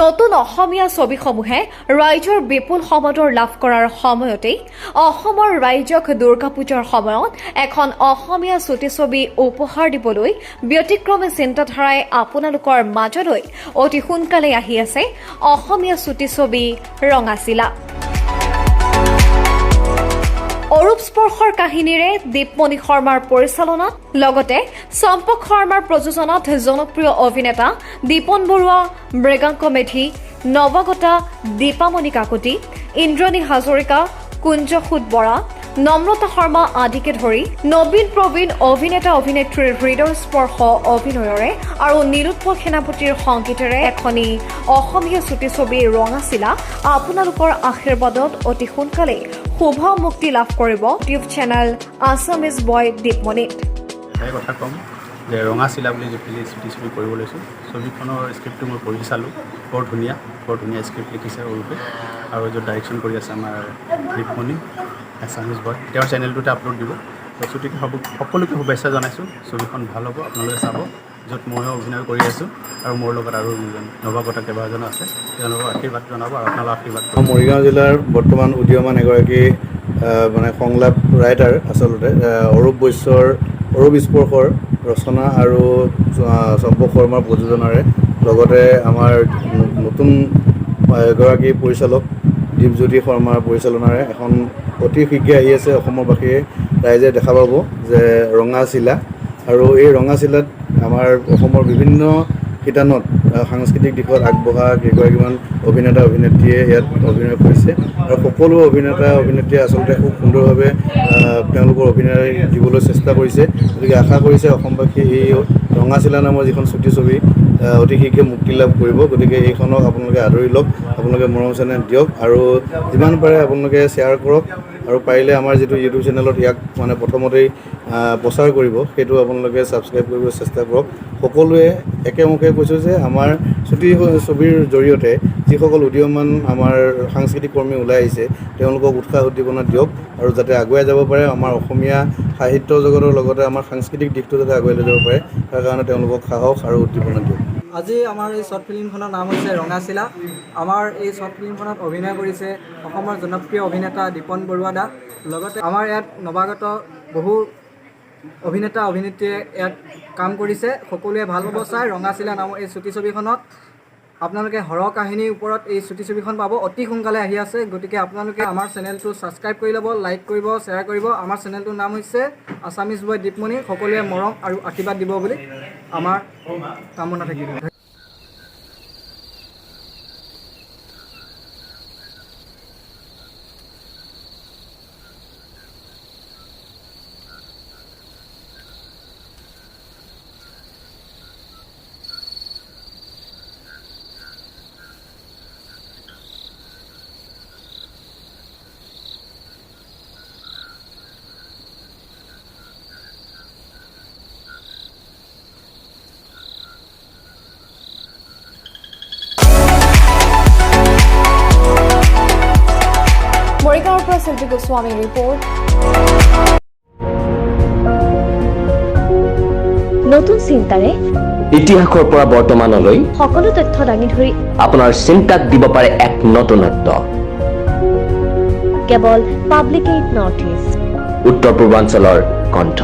নতুন অসমীয়া ছবিসমূহে ৰাইজৰ বিপুল সমাদৰ লাভ কৰাৰ সময়তেই অসমৰ ৰাইজক দুৰ্গা পূজাৰ সময়ত এখন অসমীয়া চুটি ছবি উপহাৰ দিবলৈ ব্যতিক্ৰমী চিন্তাধাৰাই আপোনালোকৰ মাজলৈ অতি সোনকালে আহি আছে অসমীয়া চুটি ছবি ৰঙাচিলা। অৰূপ স্পৰ্শৰ কাহিনীৰে দীপমণি শৰ্মাৰ পৰিচালনাত লগতে চম্পক শৰ্মাৰ প্ৰযোজনাত জনপ্ৰিয় অভিনেতা দীপন বৰুৱা, মৃগাংক মেধি, নৱাগতা দীপামণি কাকতি, ইন্দ্ৰণী হাজৰিকা, কুঞ্জসুত বৰা, নম্ৰতা শৰ্মা আদিকে ধৰি নবীন প্ৰবীণ অভিনেতা অভিনেত্ৰীৰ হৃদয়স্পৰ্শ অভিনয়ৰে আৰু নীলোৎপল সেনাপতিৰ সংগীতেৰে এখনি অসমীয়া চুটি ছবি ৰঙাচিলা আপোনালোকৰ আশীৰ্বাদত অতি সোনকালে শুভ মুক্তি লাভ কৰিব ইউটিউব চেনেল আছামিজ বয় দীপমণিত। এটাই কথা ক'ম যে ৰঙাচিলা বুলি যিখিনি চুটি ছবি কৰিব লৈছোঁ, ছবিখনৰ স্ক্ৰিপ্টটো মই পঢ়ি চালোঁ। বৰ ধুনীয়া স্ক্ৰিপ্ট লিখিছে অৰূপে, আৰু য'ত ডাইৰেকশ্যন কৰি আছে আমাৰ দীপমণি আছামিজ বয়, তেওঁৰ চেনেলটোতে আপলোড দিব। ছুটিকে সকলোকে শুভেচ্ছা জনাইছোঁ। ছবিখন ভাল হ'ব, আপোনালোকে চাব। য'ত ময়ো অভিনয় কৰি আছোঁ আৰু মোৰ লগত আৰু নৱাগতা কেইবাজনো আছে, তেওঁলোকক আশীৰ্বাদ জনাব আৰু আপোনালোকৰ আশীৰ্বাদ। মৰিগাঁও জিলাৰ বৰ্তমান উদীয়মান এগৰাকী সংলাপ ৰাইটাৰ আচলতে অৰূপ স্পৰ্শৰ ৰচনা আৰু চম্পক শৰ্মাৰ প্ৰযোজনাৰে লগতে আমাৰ নতুন এগৰাকী পৰিচালক দীপজ্যোতি শৰ্মাৰ পৰিচালনাৰে এখন অতি শীঘ্ৰে আহি আছে অসমৰবাসীয়ে ৰাইজে দেখা পাব যে ৰঙাচিলা। আৰু এই ৰঙাচিলাত আমাৰ অসমৰ বিভিন্ন শিতানত সাংস্কৃতিক দিশত আগবঢ়া কেইগৰাকীমান অভিনেতা অভিনেত্ৰীয়ে ইয়াত অভিনয় কৰিছে, আৰু সকলো অভিনেতা অভিনেত্ৰীয়ে আচলতে খুব সুন্দৰভাৱে তেওঁলোকৰ অভিনয় দিবলৈ চেষ্টা কৰিছে। গতিকে আশা কৰিছে অসমবাসীয়ে এই ৰঙাচিলা নামৰ যিখন চুটি ছবি অতি শীঘ্ৰে মুক্তি লাভ কৰিব। গতিকে এইখনক আপোনালোকে আদৰি লওক, আপোনালোকে মৰম চেনেহ দিয়ক, আৰু যিমান পাৰে আপোনালোকে শ্বেয়াৰ কৰক, আৰু পাৰিলে আমাৰ যিটো ইউটিউব চেনেলত ইয়াক প্ৰথমতেই প্ৰচাৰ কৰিব, সেইটো আপোনালোকে ছাবস্ক্ৰাইব কৰিব চেষ্টা কৰক। সকলোৱে একেমুখে কৈছোঁ যে আমাৰ চুটি ছবিৰ জৰিয়তে যিসকল উদীয়মান আমাৰ সাংস্কৃতিক কৰ্মী ওলাই আহিছে তেওঁলোকক উৎসাহ উদ্দীপনা দিয়ক, আৰু যাতে আগুৱাই যাব পাৰে আমাৰ অসমীয়া সাহিত্য জগতৰ লগতে আমাৰ সাংস্কৃতিক দিশটো যাতে আগুৱাই লৈ যাব পাৰে, তাৰ কাৰণে তেওঁলোকক সাহস আৰু উদ্দীপনা দিয়ক। আজি আমাৰ এই শ্বৰ্ট ফিল্মখনৰ নাম হৈছে ৰঙাচিলা। আমাৰ এই শ্বৰ্ট ফিল্মখনত অভিনয় কৰিছে অসমৰ জনপ্ৰিয় অভিনেতা দীপন বৰুৱা দা, লগতে আমাৰ ইয়াত নৱাগত বহু অভিনেতা অভিনেত্ৰীয়ে ইয়াত কাম কৰিছে। সকলোৱে ভাল পাব চাই ৰঙাচিলা নামৰ এই চুটি ছবিখনত। আপোনালোকে হৰৰ কাহিনীৰ ওপৰত এই চুটি ছবিখন পাব, অতি সোনকালে আহি আছে। গতিকে আপোনালোকে আমাৰ চেনেলটো ছাবস্ক্ৰাইব কৰি ল'ব, লাইক কৰিব, শ্বেয়াৰ কৰিব। আমাৰ চেনেলটোৰ নাম হৈছে আছামিজ বয় দীপমণি। সকলোৱে মৰম আৰু আশীৰ্বাদ দিব বুলি আমাৰ কামনা থাকিব। মৰিগাঁৱৰ পৰা শিল্পী গোস্বামীৰ ৰিপৰ্ট। নতুন চিন্তাৰে ইতিহাসৰ পৰা বৰ্তমানলৈ সকলো তথ্য দাঙি ধৰি আপোনাৰ চিন্তাক দিব পাৰে এক নতুনত্ব। কেৱল পাব্লিক এইড নৰ্থ ইষ্ট, উত্তৰ পূৰ্বাঞ্চলৰ কণ্ঠ।